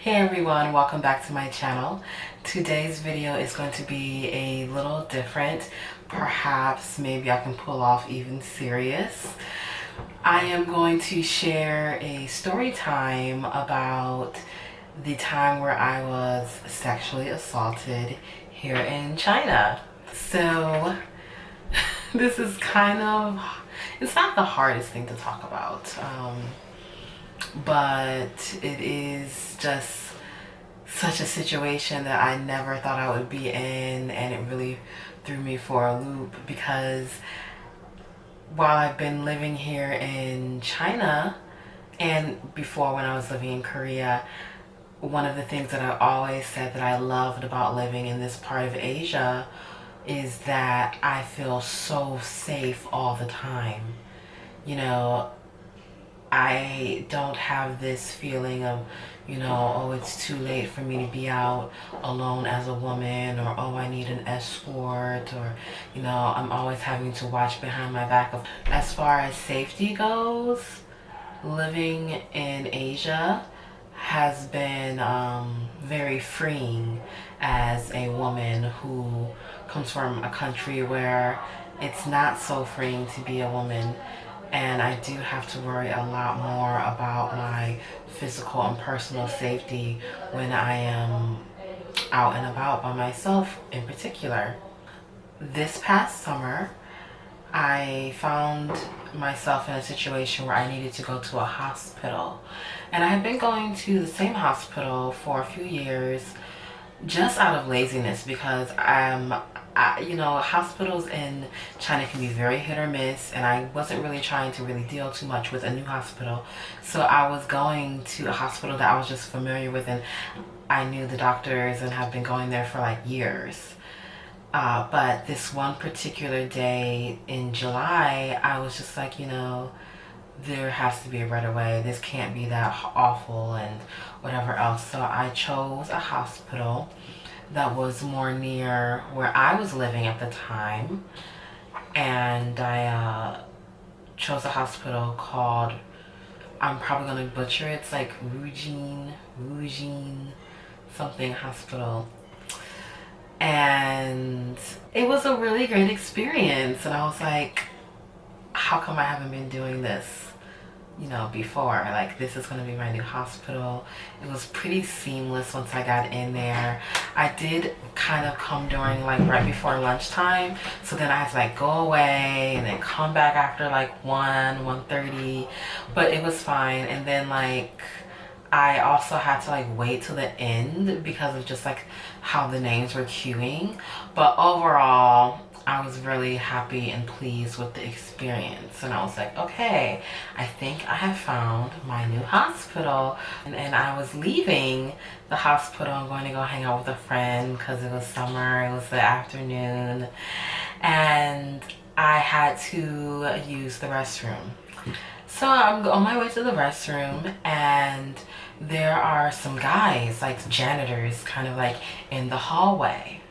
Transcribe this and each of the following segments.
Hey everyone, welcome back to my channel. Today's video is going to be a little different. Perhaps maybe I can pull off even serious. I am going to share a story time about the time where I was sexually assaulted here in China. So this is it's not the hardest thing to talk about. But it is just such a situation that I never thought I would be in, and it really threw me for a loop because while I've been living here in China and before when I was living in Korea, one of the things that I always said that I loved about living in this part of Asia is that I feel so safe all the time. You know, I don't have this feeling of, oh, it's too late for me to be out alone as a woman, or, oh, I need an escort, or, I'm always having to watch behind my back. As far as safety goes, living in Asia has been very freeing as a woman who comes from a country where it's not so freeing to be a woman, and I do have to worry a lot more about my physical and personal safety when I am out and about by myself in particular. This past summer, I found myself in a situation where I needed to go to a hospital. And I had been going to the same hospital for a few years just out of laziness because hospitals in China can be very hit or miss, and I wasn't really trying to really deal too much with a new hospital. So I was going to a hospital that I was just familiar with, and I knew the doctors and have been going there for like years. But this one particular day in July, I was just like, there has to be a better way. This can't be that awful and whatever else. So I chose a hospital that was more near where I was living at the time. And I chose a hospital called, I'm probably going to butcher it. It's like Rujin something hospital. And it was a really great experience. And I was like, how come I haven't been doing this, before? Like, this is going to be my new hospital. It was pretty seamless once I got in there. I did kind of come during like right before lunchtime, so then I had to like go away and then come back after like 1:30, but it was fine. And then like I also had to like wait till the end because of just like how the names were queuing. But overall, I was really happy and pleased with the experience. And I was like, okay, I think I have found my new hospital. And I was leaving the hospital and going to go hang out with a friend because it was summer, it was the afternoon. And I had to use the restroom. So I'm on my way to the restroom, and there are some guys, like janitors, kind of like in the hallway.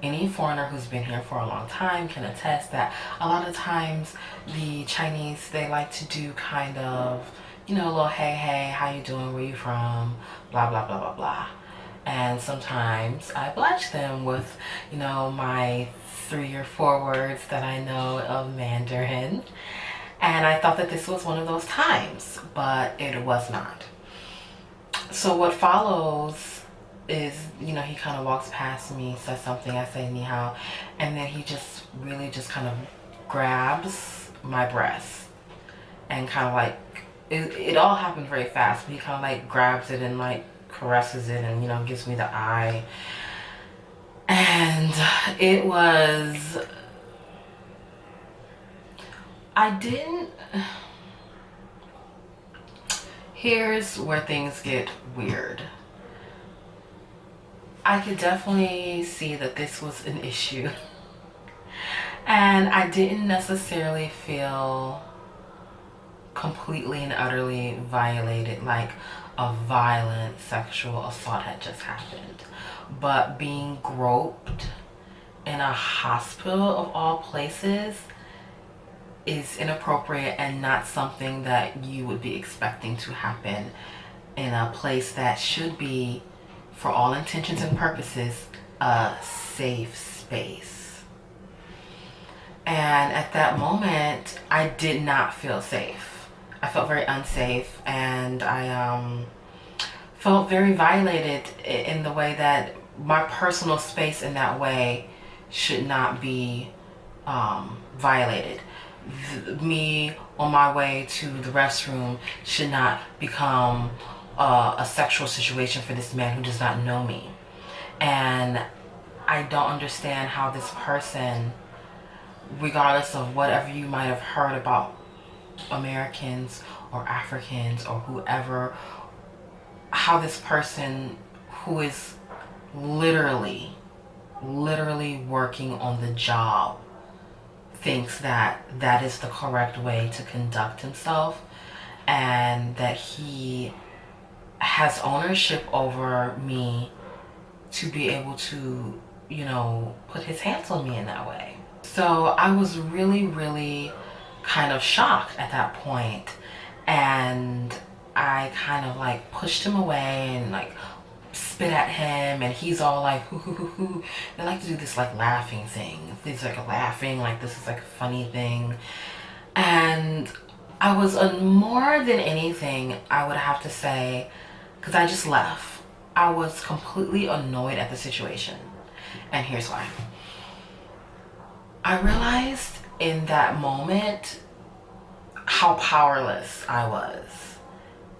Any foreigner who's been here for a long time can attest that a lot of times the Chinese, they like to do kind of, a little hey, how you doing, where you from, blah, blah, blah, blah, blah. And sometimes I oblige them with, my 3 or 4 words that I know of Mandarin. And I thought that this was one of those times, but it was not. So what follows is, he kind of walks past me, says something, I say ni hao, and then he just really just kind of grabs my breast and kind of like, it all happened very fast, but he kind of like grabs it and like caresses it and, gives me the eye. And it was, here's where things get weird. I could definitely see that this was an issue. And I didn't necessarily feel completely and utterly violated, like a violent sexual assault had just happened. But being groped in a hospital of all places is inappropriate and not something that you would be expecting to happen in a place that should be, for all intentions and purposes, a safe space. And at that moment, I did not feel safe. I felt very unsafe, and I felt very violated in the way that my personal space in that way should not be violated. Me on my way to the restroom should not become a sexual situation for this man who does not know me. And I don't understand how this person, regardless of whatever you might have heard about Americans or Africans or whoever, how this person who is literally working on the job thinks that that is the correct way to conduct himself, and that he has ownership over me to be able to, put his hands on me in that way. So I was really kind of shocked at that point, and I kind of like pushed him away and like spit at him, and he's all like hoo hoo hoo hoo. They like to do this like laughing thing. It's like laughing like this is like a funny thing. And I was more than anything, I would have to say, because I just left, I was completely annoyed at the situation. And here's why. I realized in that moment how powerless I was.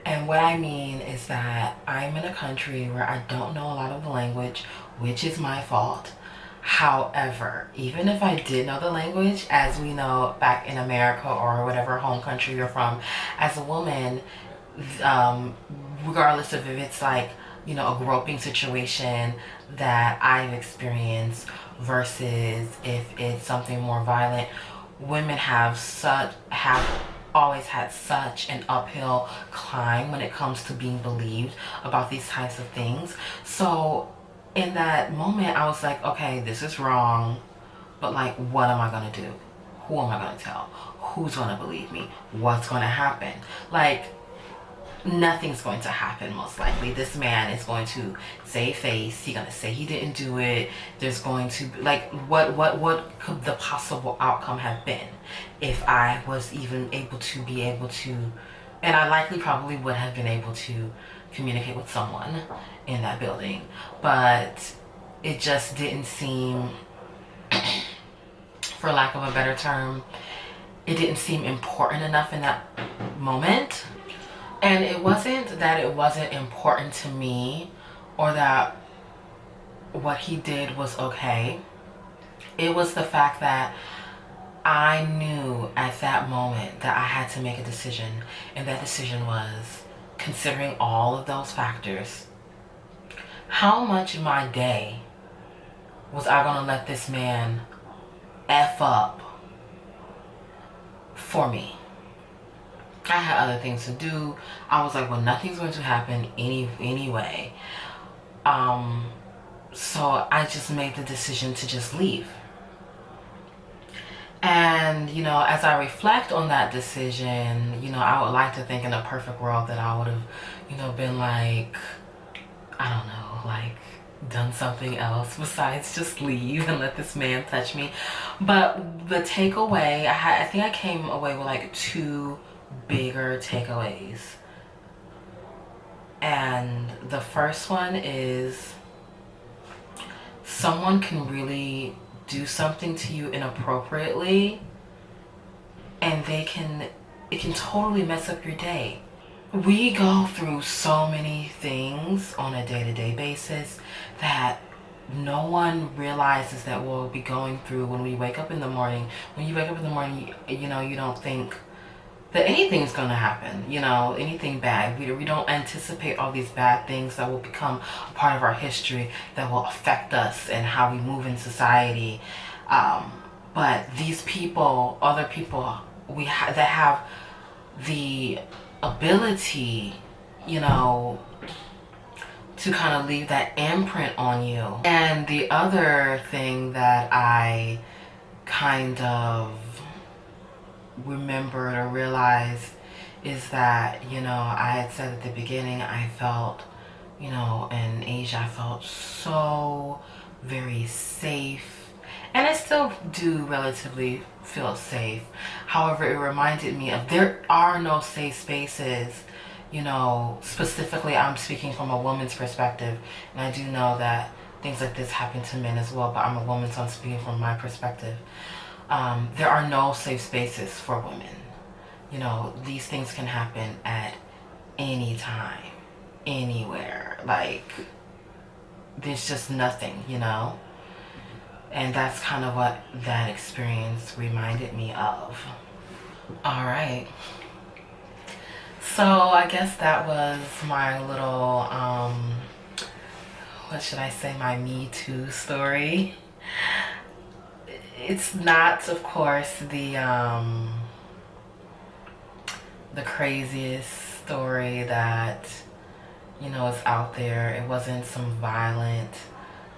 And what I mean is that I'm in a country where I don't know a lot of the language, which is my fault. However, even if I did know the language, as we know back in America or whatever home country you're from, as a woman, regardless of if it's like, a groping situation that I've experienced versus if it's something more violent, women have always had such an uphill climb when it comes to being believed about these types of things. So in that moment, I was like, okay, this is wrong, but like, what am I gonna do? Who am I gonna tell? Who's gonna believe me? What's gonna happen? Like, nothing's going to happen most likely. This man is going to save face. He's gonna say he didn't do it. There's going to be like, what could the possible outcome have been if I was even able to, and I likely probably would have been able to communicate with someone in that building, but it just didn't seem, for lack of a better term, it didn't seem important enough in that moment. And it wasn't that it wasn't important to me or that what he did was okay. It was the fact that I knew at that moment that I had to make a decision, and that decision was, considering all of those factors, how much of my day was I gonna let this man F up for me? I had other things to do. I was like, well, nothing's going to happen anyway. So I just made the decision to just leave. And, as I reflect on that decision, I would like to think in a perfect world that I would have, been like, I don't know, like done something else besides just leave and let this man touch me. But the takeaway, I think I came away with like two bigger takeaways. And the first one is, someone can really do something to you inappropriately, and it can totally mess up your day. We go through so many things on a day-to-day basis that no one realizes that we'll be going through when we wake up in the morning. When you wake up in the morning, you don't think that anything's gonna happen, anything bad. We don't anticipate all these bad things that will become a part of our history, that will affect us and how we move in society. But these people, other people that have the ability, to kind of leave that imprint on you. And the other thing that I kind of remembered or realized is that, you know, I had said at the beginning, I felt, you know, in Asia, I felt so very safe. And I still do relatively feel safe. However, it reminded me of there are no safe spaces. You know, specifically, I'm speaking from a woman's perspective. And I do know that things like this happen to men as well, but I'm a woman, so I'm speaking from my perspective. There are no safe spaces for women. You know, these things can happen at any time, anywhere. Like, there's just nothing, you know? And that's kind of what that experience reminded me of. All right. So I guess that was my little, what should I say, my Me Too story. It's not, of course, the craziest story that, you know, is out there. It wasn't some violent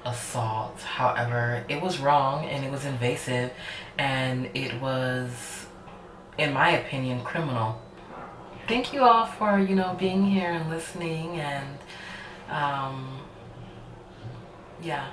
assault. However, it was wrong and it was invasive and it was, in my opinion, criminal. Thank you all for, you know, being here and listening, and yeah.